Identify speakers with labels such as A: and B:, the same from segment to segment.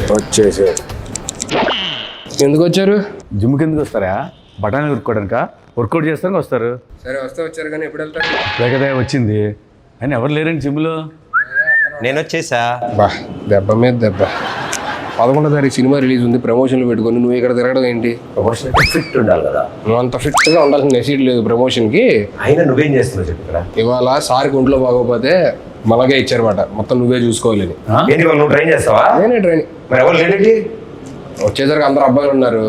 A: వచ్చేసి ఎందుకు వచ్చారు?
B: జిమ్కి ఎందుకు వస్తారా? బఠానీ కొట్టుకోవడానిక? వర్కౌట్ చేస్తానికి వస్తారు.
A: సరే వస్తే వచ్చారు కానీ ఎప్పుడు వెళ్తారు?
B: లేకదా వచ్చింది అని ఎవరు లేరండి జిమ్లో.
C: నేను వచ్చేసా.
A: బా దెబ్బ మీద దెబ్బ. 11వ తారీఖు సినిమా రిలీజ్ ఉంది, ప్రమోషన్లు పెట్టుకొని నువ్వు ఇక్కడ తిరగడం ఏంటి?
C: ప్రమోషన్ ఫిట్ ఉండాలి కదా.
A: నువ్వు అంత ఫిట్గా ఉండాల్సిన నెసీడ్ లేదు ప్రమోషన్కి.
C: అయినా నువ్వేం చేస్తున్నావు చెప్పురా.
A: ఇవాళ సార్కి ఒంట్లో బాగోపోతే మనకే ఇచ్చారన్నమాట, మొత్తం నువ్వే చూసుకోవాలని.
C: ఏంటి వాళ్ళు నువ్వు ట్రైన్ చేస్తావా?
A: నేనే ట్రైన్.
C: మరి ఎవరు లేడేంటి?
A: వచ్చేసరికి అందరు అబ్బాయిలు ఉన్నారు,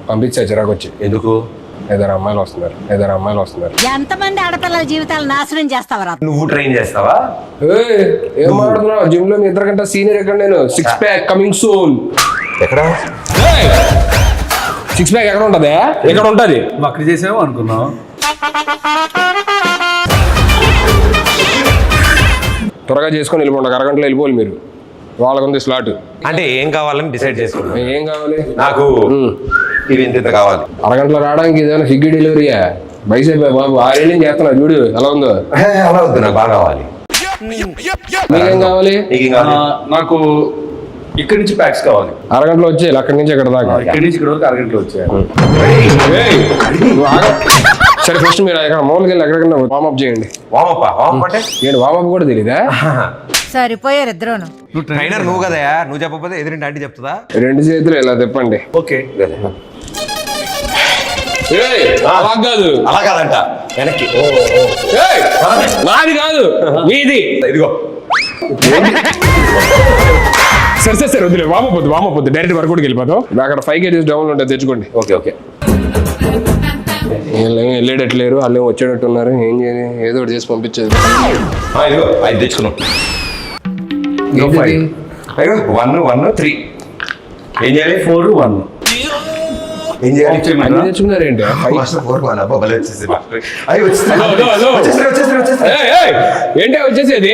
A: పంపించా చిరాకు వచ్చి.
C: ఎందుకు?
A: 5 అమ్మాయిలు వస్తున్నారు.
D: ఎంతమంది ఆడపిల్లల జీవితాలు నాశనం చేస్తావరా?
C: నువ్వు ట్రైన్ చేస్తావా?
A: ఏం మాట్లాడుతున్నావు? జిమ్ లో మీ ఇద్దరు కంటే సీనియర్ ఎక్కడ? నేను 6 ప్యాక్ కమింగ్ సూన్.
C: ఎక్కడ
A: 6 ప్యాక్ ఎక్కడ ఉంటది? ఎక్కడ ఉంటది?
B: అక్కడ చేసావు అనుకున్నావు.
A: త్వరగా చేసుకొని వెళ్ళిపోండి, అరగంటలో వెళ్ళిపోవాలి మీరు. వాళ్ళకుంది స్లాట్.
C: అంటే ఏం కావాలని డిసైడ్ చేసుకున్నా.
A: ఏం కావాలి?
C: నాకు ఇవి ఇంత కావాలి.
A: అరగంటలో రావడానికి ఏదైనా స్విగ్గీ డెలివరీయా? బైసైప్ బాబు 6 ఏళ్ళు చేస్తున్నా చూడు ఎలా ఉందో.
C: అలా వద్దు, నాకు బాగా కావాలి.
A: మీకేం కావాలి?
C: నీకేం కావాలి?
B: నాకు ఇక్కడి నుంచి ప్యాక్స్ కావాలి.
A: అరగంటలో వచ్చేయాలి, అక్కడి నుంచి ఎక్కడ దాకా.
B: ఇక్కడి నుంచి ఇక్కడ వరకు అరగంటలో వచ్చాయి.
A: సరే ఫస్ట్ మీరు ఎక్కడ మామూలుగా వెళ్ళి ఎక్కడికన్నా వార్మప్ చేయండి.
C: వామప్ అంటే
A: ఏంటి వార్మప్ కూడా తెలీదా?
D: సరిపోయారు ఇద్దరును.
C: ట్రైనర్ నువ్వు కదా, నువ్వు చెప్పకపోతే ఎదురింటి ఆంటీ చెప్తుందా?
A: 2 చేతులు ఇలా తిప్పండి.
C: ఓకే.
A: అలా కాదు,
C: అలా కాదంట, వెనక్కి.
A: నాది కాదు మీది.
C: ఇదిగో.
A: సరే వద్దులే, వామపోద్దు డైరెక్ట్ వర్కౌట్కి వెళ్ళిపోతాం. అక్కడ 5 kgs డౌన్ ఉంటుంది, తెచ్చుకోండి.
C: ఓకే.
A: వీళ్ళేమో వెళ్ళేటట్లేరు, వాళ్ళు వచ్చేటట్టు ఉన్నారు. ఏం చేయాలి? ఏదో ఒకటి చేసి పంపించేది.
C: ఇదిగో 5 తెచ్చుకున్నాం. 1 3 ఏం చేయాలి? 4 1 ఏం చేయాలి?
A: తెచ్చుకున్నారు ఏంటి? ఏంటి వచ్చేసేది?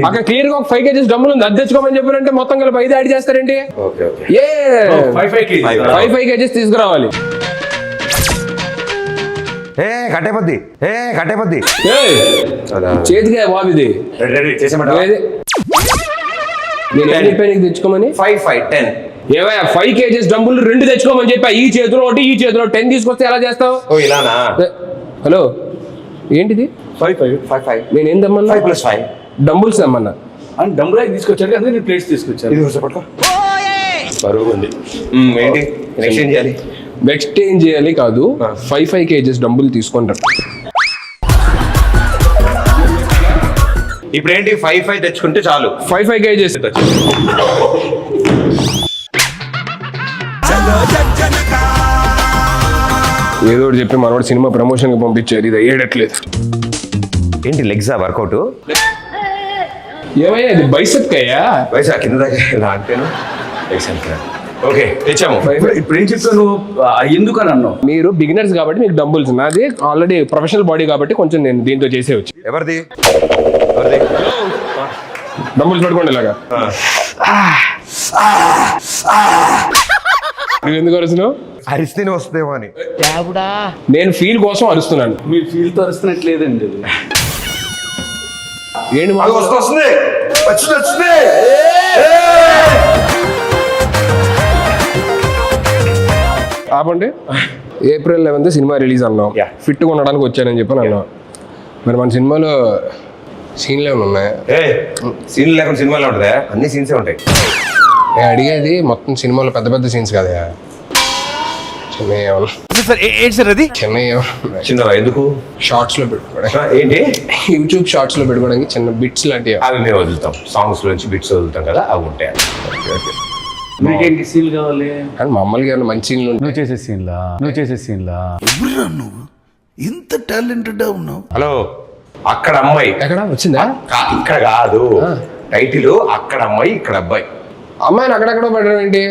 A: అక్కడ క్లియర్ గా ఒక 5 kgs డబ్బులు ఉంది, అది తెచ్చుకోమని చెప్పారంటే మొత్తం కలిపి 5 యాడ్ చేస్తారేంటి? 5 kgs తీసుకురావాలి.
C: కట్టేపద్ది
A: చేతిగా బాబు ఇది. నేను ఏం చెప్పాను నీకు తెచ్చుకోమని?
C: 5 5 10
A: ఏవయ్యా 5 kgs డబ్బులు 2 తెచ్చుకోమని చెప్పా. ఈ చేతిలో ఒకటి, ఈ చేతిలో 10 తీసుకొస్తే ఎలా చేస్తావు?
C: ఇలానా?
A: హలో ఏంటిది?
C: 5 5
A: నేను ఏం తెమ్మన్నా?
C: 5 + 5
A: డంబుల్స్ తెమ్మన్నా.
B: అని డంబుల్ అయితే తీసుకొచ్చాడు కదా, నేను ప్లేట్స్ తీసుకొచ్చాను.
C: ఇది పట్టుకో. బరువు ఉంది. ఏంటి ఎక్స్చేంజ్ చేయాలి?
A: ఎక్స్చేంజ్ చేయాలి కాదు, 5 kgs డబ్బులు తీసుకుంటారు.
C: ఇప్పుడు ఏంటి? 5 5 తెచ్చుకుంటే చాలు.
A: 5 kgs. ఏదో ఒకటి చెప్పి మనోడు సినిమా ప్రమోషన్ కి పంపించారు, ఇది అయ్యేటట్లేదు.
C: ఏంటి లెగ్సా వర్కౌట్?
A: ఏమయ్యా ఇది బైసెప్ కయ్యా?
C: వయసు కింద దాకా ఇలా అంటేను. ఓకే తెచ్చాము.
B: ఇప్పుడు ఏం చెప్తాను ఎందుకు అని అన్నావు?
A: మీరు బిగినర్స్ కాబట్టి మీకు డంబుల్స్, నాది ఆల్రెడీ ప్రొఫెషనల్ బాడీ కాబట్టి కొంచెం నేను దీంతో చేసేవచ్చు.
C: ఎవరిది?
A: డంబుల్స్ పట్టుకోండి ఇలాగా. నువ్వు ఎందుకు అరుస్తున్నావు?
C: అరిస్తేనే వస్తుందేమో అని.
A: నేను ఫీల్ కోసం అరుస్తున్నాను.
B: మీ ఫీల్ తో అరుస్తున్నట్లేదండి.
A: ఏంటి
C: వస్తుంది.
A: ఆపండి. April 11th సినిమా రిలీజ్ అన్నాం, ఫిట్గా ఉండడానికి వచ్చానని చెప్పని అన్నాం. మరి మన సినిమాలో సీన్లు ఏమైనా ఉన్నాయా?
C: సీన్లు లేకుండా సినిమాలో ఉంటుందా? అన్ని సీన్సే ఉంటాయి.
A: అడిగేది మొత్తం సినిమాలో పెద్ద పెద్ద సీన్స్ కదా,
C: చిన్నవా? ఎందుకు?
A: షార్ట్స్ లో పెట్టుకోవడానికి.
C: ఏంటి?
A: యూట్యూబ్ షార్ట్స్ లో పెట్టుకోవడానికి చిన్న బిట్స్ లాంటివి.
C: అవి మేము వదులుతాం, సాంగ్స్ నుంచి బిట్స్ వదులుతాం కదా, అవి ఉంటాయి.
B: మీకేంటి సీన్లు కావాలి?
A: కానీ మామూలుగా మంచి సీన్లు
B: నువ్వు చేసే సీన్లా
E: నువ్వు ఇంత టాలెంటెడ్ ఉన్నావు.
C: హలో, అక్కడ అమ్మాయి
A: ఎక్కడ వచ్చిందా?
C: ఇక్కడ కాదు, టైటిల్ అక్కడ అమ్మాయి ఇక్కడ అబ్బాయి.
A: అమ్మాయిని అక్కడెక్కడ పెట్టడం ఏంటి?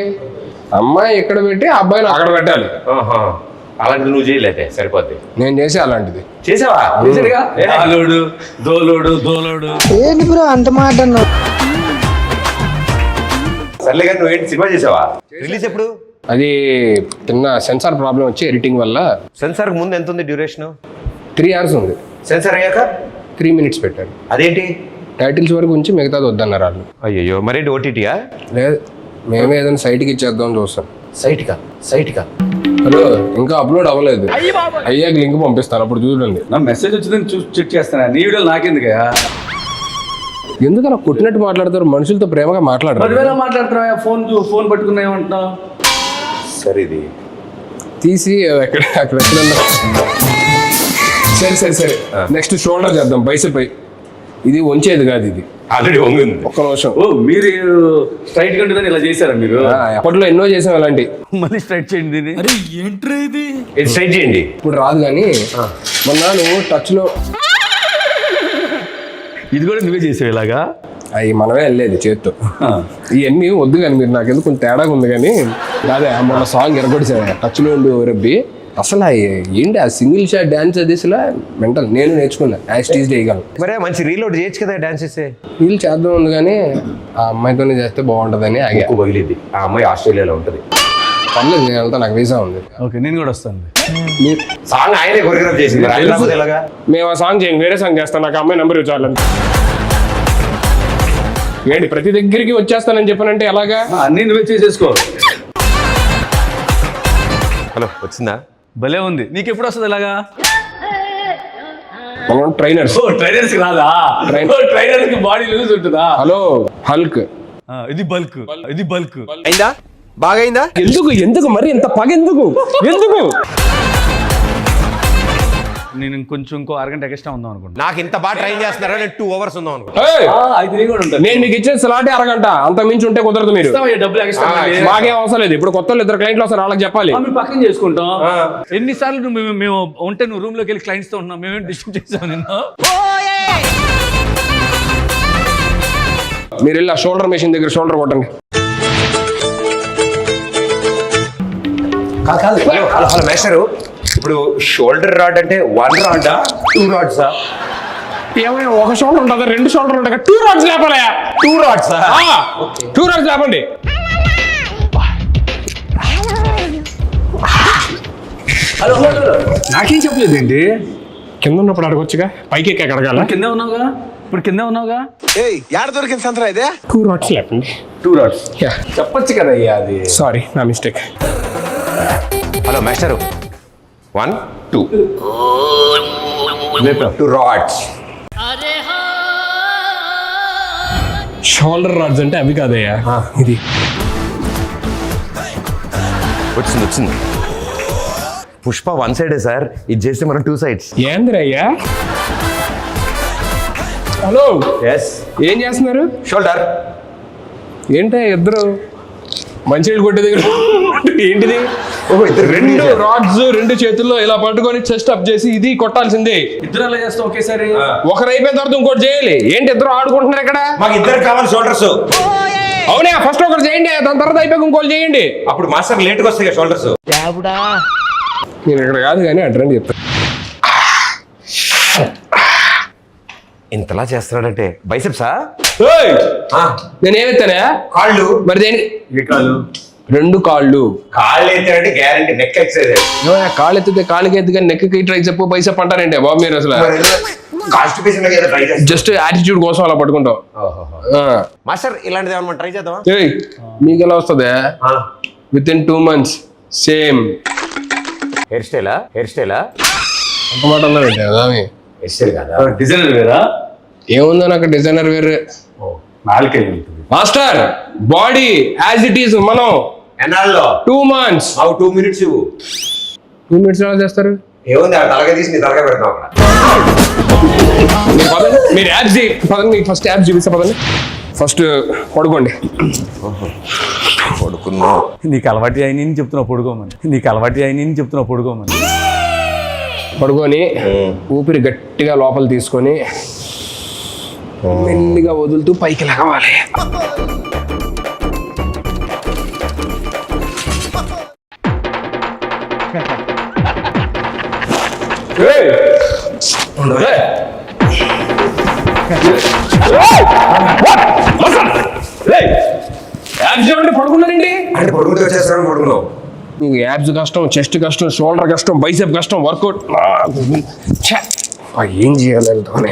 A: అమ్మాయి ఎక్కడ పెట్టి అబ్బాయిని అక్కడ పెట్టాలి.
C: అలాంటిది నువ్వు చేయలేదే, సరిపోద్ది.
A: నేను చేసే అలాంటిది.
C: చేసావా?
B: దోలోడు
D: ఏంటి బ్రో అంత మాట అన్నావు?
C: సర్లే కానీ నువ్వేంటి సినిమా చేసావా? రిలీజ్ ఎప్పుడు?
A: అది చిన్న సెన్సార్ ప్రాబ్లం వచ్చి ఎడిటింగ్ వల్ల.
C: సెన్సార్ ముందు ఎంత ఉంది డ్యూరేషన్?
A: 3 hours ఉంది.
C: సెన్సార్ అయ్యాక
A: 3 minutes పెట్టారు.
C: అదేంటి?
A: టైటిల్స్ వరకు ఉంచి మిగతాది వద్దన్నారు వాళ్ళు.
C: అయ్యో మరేంటి ఓటీటీయా?
A: లేదు, మేమే ఏదైనా సైట్కి ఇచ్చేద్దాం చూస్తాం.
C: సైట్కా
A: హలో, ఇంకా అప్లోడ్ అవ్వలేదు, అయ్యాక లింక్ పంపిస్తాను, అప్పుడు చూడండి.
B: నా మెసేజ్ వచ్చిందని చూసి చెక్ చేస్తాను. నీ వీడియోలు నాకెందుకయ్యా?
A: ఎందుకు అలా కొట్టినట్టు మాట్లాడతారు? మనుషులతో ప్రేమగా మాట్లాడరు.
B: 10,000 మాట్లాడుతున్నావా? ఫోన్ పట్టుకున్నా ఏమంటున్నావు?
C: సరే ఇది
A: తీసి అక్కడ ఎక్కడన్నా. సరే నెక్స్ట్ షోల్డర్ చేద్దాం, బైసెప్. ఇది వంచేది కాదు, ఇది
C: ఆల్రెడీ వంగింది.
A: ఒక్క నిమిషం.
B: ఓ మీరు స్ట్రైట్ గా ఇలా చేశారా మీరు?
A: అప్పట్లో ఎన్నో చేసాం అలాంటి.
B: మళ్ళీ స్ట్రైట్ చేయండి దీన్ని.
C: ఇది స్ట్రైట్ చేయండి.
A: ఇప్పుడు రాదు కానీ మొన్న నువ్వు టచ్ లో
B: ఇది కూడా నువ్వే చేసావు ఇలాగా?
A: అవి మనమే వెళ్ళేది చేత్తో. ఇవన్నీ వద్దు కానీ మీరు నాకు ఎందుకు కొంచెం తేడాగా ఉంది కానీ. అదే మొన్న సాంగ్ ఎరగొడిసా టచ్ లో ఉండి రబ్బి. అసలు ఏంటి ఆ సింగిల్ షాట్ డాన్స్ అది అసలు మెంటల్. నేను నేర్చుకున్నా, యాస్టీజ్ చేయగలను.
C: మరే మంచి రీలోడ్ చేయొచ్చు కదా డాన్స్ చేస్తే.
A: వీళ్ళు చేద్దాం ఉంది కానీ ఆ అమ్మాయితోనే చేస్తే బాగుంటుందని ఆగా.
C: ఎక్కువ పగిలిద్ది. ఆ అమ్మాయి ఆస్ట్రేలియాలో ఉంటుంది.
A: పర్లేదు, నేను వెళ్తా, నాకు వీసా ఉంది.
B: ఓకే, నేను కూడా వస్తాను.
C: సాంగ్ ఆయనే కొరియోగ్రాఫ్ చేసింది. ఎలాగా
A: మేము ఆ సాంగ్ చేయండి, వేరే సాంగ్ చేస్తాను. నాకు అమ్మాయి నెంబర్ ఇవ్వాలని. ఏంటి ప్రతి దగ్గరికి వచ్చేస్తానని చెప్పానంటే ఎలాగా?
B: అన్నీ నువ్వే చేసేసుకో.
C: హలో, వచ్చిందా?
B: భలే ఉంది. నీకు ఎప్పుడు వస్తుంది ఇలాగా?
A: మనం ట్రైనర్స్.
B: ట్రైనర్స్ కి రాదా? ట్రైనర్స్ కి బాడీ లూజ్ ఉంటుందా?
A: Hello Hulk.
B: ఇది బల్క్.
C: అయిందా? బాగా అయిందా?
A: ఎందుకు మరి ఇంత పగ ఎందుకు?
B: నేను ఇంకో అరగంట ఎక్స్ట్రా ఉందాం అనుకుంటా.
C: నాకు ఇంత బాగా ట్రైన్ చేస్తున్నారా? నేను 2 hours ఉందాం అనుకుంటా.
B: అయితే కూడా ఉంటాను.
A: నేను మీకు ఇచ్చే సలాటే అరగంట, అంత మించి ఉంటే కుదరదు. మీరు
B: డబ్బులు ఎక్స్ట్రా
A: మాకేం అవసరం లేదు. ఇప్పుడు కొత్త 2 క్లయింట్లు వస్తారు, వాళ్ళకి చెప్పాలి.
B: మేము పక్కన చేసుకుంటాం. ఎన్నిసార్లు మేము ఉంటే నువ్వు రూమ్ లోకి వెళ్ళి క్లయింట్స్ తో ఉన్నాం. మేమేం డిస్టర్బ్ చేసాం నిన్ను?
A: మీరు వెళ్ళి ఆ షోల్డర్ మెషిన్ దగ్గర షోల్డర్ కొట్టండి.
C: కాదు హలో మేస్టరు, ఇప్పుడు షోల్డర్ రాడ్ అంటే 1 రాడా 2 రాడ్సా?
A: ఏమైనా ఒక షోల్డర్ ఉంటుందా, 2 షోల్డర్ ఉంటాయి? 2 రాడ్స్ లేపాలి.
C: 2 రాడ్సా?
A: 2 రాడ్స్ లేపండి.
B: హలో నాకేం చెప్పలేదు ఏంటి?
A: కింద ఉన్నప్పుడు అడగొచ్చుగా, పైకి ఎక్కి అడగాల.
B: కిందే ఉన్నావుగా, ఇప్పుడు కిందే ఉన్నావుగా.
C: యాడ దొరికింది సంతరా ఇదే?
A: 2 రాడ్స్ లేపండి.
B: 2 రాడ్స్ చెప్పొచ్చు కదా అయ్యా. అది
A: సారీ, నా mistake.
C: Hello master, 1 2 2 rods.
A: Shoulder rods అంటే అవి కాదయ్యా, ఇది.
C: వచ్చింది. పుష్ప 1 సైడే సార్, ఇది చేస్తే మనం 2 sides.
A: ఏందిరయ్యా? Hello,
C: yes.
A: ఏం చేస్తున్నారు?
C: షోల్డర్.
A: ఏంటి ఇద్దరు మంచినీళ్ళు కొట్టే దగ్గర ఏంటిది?
C: ఓహో, ఇద్దరు
A: 2 రాడ్స్ 2 చేతుల్లో ఇలా పట్టుకొని చెస్ట్ అప్ చేసి ఇది కొట్టాల్సిందే.
B: ఇద్దరు అలా చేస్తాం ఒకేసారి.
A: ఒకరు అయిపోయిన తర్వాత ఇంకోటి చేయాలి. ఏంటి ఇద్దరు ఆడుకుంటున్నారు ఇక్కడ?
C: మాకు ఇద్దరు కావాలి షోల్డర్స్.
A: అవునా, ఫస్ట్ ఒకరు చేయండి, దాని తర్వాత అయిపోయి ఇంకోటి చేయండి.
C: అప్పుడు మాస్టర్ లేట్గా వస్తాయి కదా షోల్డర్స్.
A: నేను ఇక్కడ కాదు కానీ అడ్రండి చెప్తాను.
C: ఇంతలా చేస్తున్నాడంటే బైసెప్సా?
A: నేనేమెత్తానా?
C: కాళ్ళు.
A: మరి దేని? 2 కాళ్ళు.
C: కాళ్ళు ఎత్తాడంటే గ్యారంటీ నెక్ ఎక్సర్సైజ్.
A: కాళ్ళు ఎత్తితే కాళ్ళకి ఎత్తి కానీ నెక్కి ట్రైసెప్ బైసెప్ అంటారంటే బాబు మీరు అసలు జస్ట్ యాటిట్యూడ్ కోసం అలా పట్టుకుంటాం.
C: మాస్టర్ ఇలాంటిది ఏమన్నా ట్రై చేద్దామా?
A: మీకు ఎలా వస్తుంది? With in 2 months same
C: hair స్టైలా?
A: ఒక మాట అన్నారంటే అదామి
C: హెయిర్ స్టైల్ కదా,
B: డిజైనర్ వేరా?
A: ఏముందో నాకు డిజైనర్ వేరే.
B: నాలుకే ఉంటుంది
A: master. Body as it is. మనం
C: ఎన్నాళ్ళలో
A: 2 months.
C: 2 minutes ఇవ్వు.
A: 2 minutes ఎలా చేస్తారు?
C: ఏముంది, ఆ తలగా తీసి నీ తలగా పెడతాం అక్కడ.
A: మీరు యాప్స్ పదండి, మీకు ఫస్ట్ యాప్స్ చూపిస్తా పదండి. ఫస్ట్ పడుకోండి.
C: పడుకున్నా.
B: నీకు అలవాటు అయిన చెప్తున్నావు పడుకోమని.
A: పడుకొని ఊపిరి గట్టిగా లోపల తీసుకొని మెల్లిగా వదులుతూ పైకి లగవాలి. పడుకున్నారండి
C: అంటే పడుకుంటూ వచ్చేస్తాను. పడుకున్నావు.
A: నీకు యాబ్స్ కష్టం, చెస్ట్ కష్టం, షోల్డర్ కష్టం, బైసెప్ కష్టం, వర్కౌట్. ఏం చేయాలి?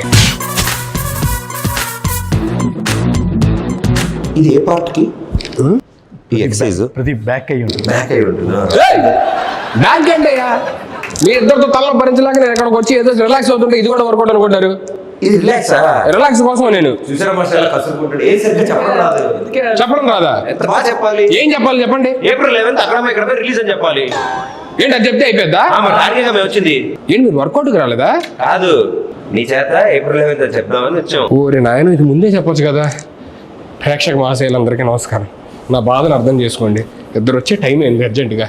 C: ఇది ఏ పార్ట్ కి ఈ ఎక్సర్సైజ్
B: ప్రతి బ్యాక్ అయ్యి ఉంటుంది.
C: బ్యాక్ అయి ఉంటుందా?
A: బ్యాంక్ ఏంటి అయ్యా మీ ఇద్దరితో తలలో భరించలేక నేను ఎక్కడికి వచ్చి ఏదో రిలాక్స్ అవుతుంటే ఇది కూడా వర్కౌట్ అనుకుంటారు.
C: ఇది రిలాక్సా?
A: రిలాక్స్ కోసం నేను
C: చూసారా మాస్టర్ కసురుకుంటాడు. ఏం సరిగ్గా చెప్పడం రాదు.
A: చెప్పడం రాదా?
C: ఎంత బాగా చెప్పాలి.
A: ఏం చెప్పాలి చెప్పండి.
C: ఏప్రిల్ 11th అక్కడ రిలీజ్ అని చెప్పాలి.
A: ఏంటి అది చెప్తే అయిపోద్దా?
C: టార్గెట్ మేము వచ్చింది.
A: ఏంటి మీరు వర్కౌట్కి రాలేదా?
C: కాదు నీ చేత ఏప్రిల్ 11th అని చెప్దామని వచ్చాం.
A: ఓరే నాయన ఇది ముందే చెప్పొచ్చు కదా. ప్రేక్షక మహాశయులందరికీ నమస్కారం. నా బాధను అర్థం చేసుకోండి. ఇద్దరు వచ్చే టైం ఏంది అర్జెంటుగా.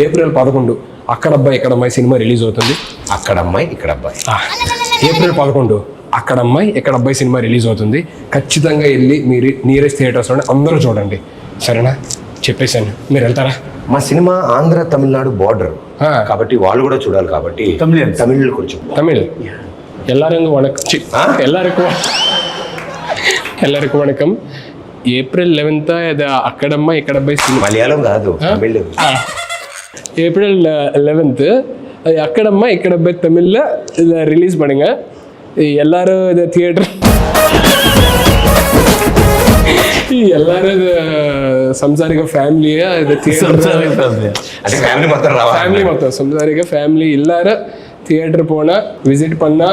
A: ఏప్రిల్ 11 అక్కడ అబ్బాయి ఇక్కడ అమ్మాయి సినిమా రిలీజ్ అవుతుంది.
C: అక్కడ అమ్మాయి ఇక్కడ అబ్బాయి.
A: ఏప్రిల్ 11 అక్కడ అమ్మాయి ఇక్కడ అబ్బాయి సినిమా రిలీజ్ అవుతుంది. ఖచ్చితంగా వెళ్ళి మీరు నియరెస్ట్ థియేటర్స్లోనే అందరూ చూడండి, సరేనా? చెప్పేశాను, మీరు వెళ్తారా?
C: మా సినిమా ఆంధ్ర తమిళనాడు బార్డర్
A: ఆ.
C: కాబట్టి వాళ్ళు కూడా చూడాలి కాబట్టి
B: Tamilians.
C: తమిళ్ కొంచెం
A: தமிழ் எல்லாரும் எல்லாருக்கும் வணக்கம். ఏప్రిల్ 11 ఇది అక్కడమ్మ ఇక్కడ అబ్బాయి సినిమా.
C: మలయాళం కాదు తమిళ్.
A: ஏப்ரல் 11 அது அக்கடம்மா இக்கடப்பை தமிழில் இதை ரிலீஸ் பண்ணுங்க. எல்லாரும் இதை தியேட்டர் எல்லாரும் இது సంసారిక ఫ్యామిలీగా ఇది
B: సంసారిక family.
C: అంటే ఫ్యామిలీ మొత్తం రావాలి.
A: ఫ్యామిలీ మొత్తం సంసారిక ఫ్యామిలీ எல்லாரும் தியேட்டர் போனா விசிட் பண்ணா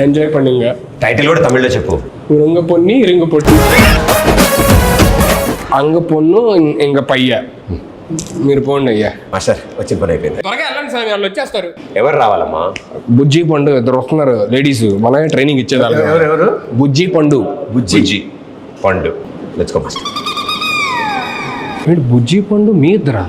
A: ఎంజాయ్ பண்ணுங்க.
C: టైటిల్ కూడా తమిళ్లో చెప్పు.
A: உருங்க பொண்ணி இருங்க பொட்டி అంగ పొన్ను ఇంక పయ్య. మీరు పోండి అయ్యా.
C: మాస్టర్ వచ్చిన పని అయిపోయింది.
A: త్వరగా వెళ్ళండి స్వామి, వాళ్ళు వచ్చేస్తారు.
C: ఎవరు రావాలమ్మా?
A: బుజ్జి పండు ఇద్దరు వస్తున్నారు లేడీస్, మనమే ట్రైనింగ్ ఇచ్చేదాన్ని.
B: ఎవరు?
A: బుజ్జి పండు.
C: బుజ్జి పండు. Let's go master.
A: బుజ్జి పండు మీ ఇద్దరా?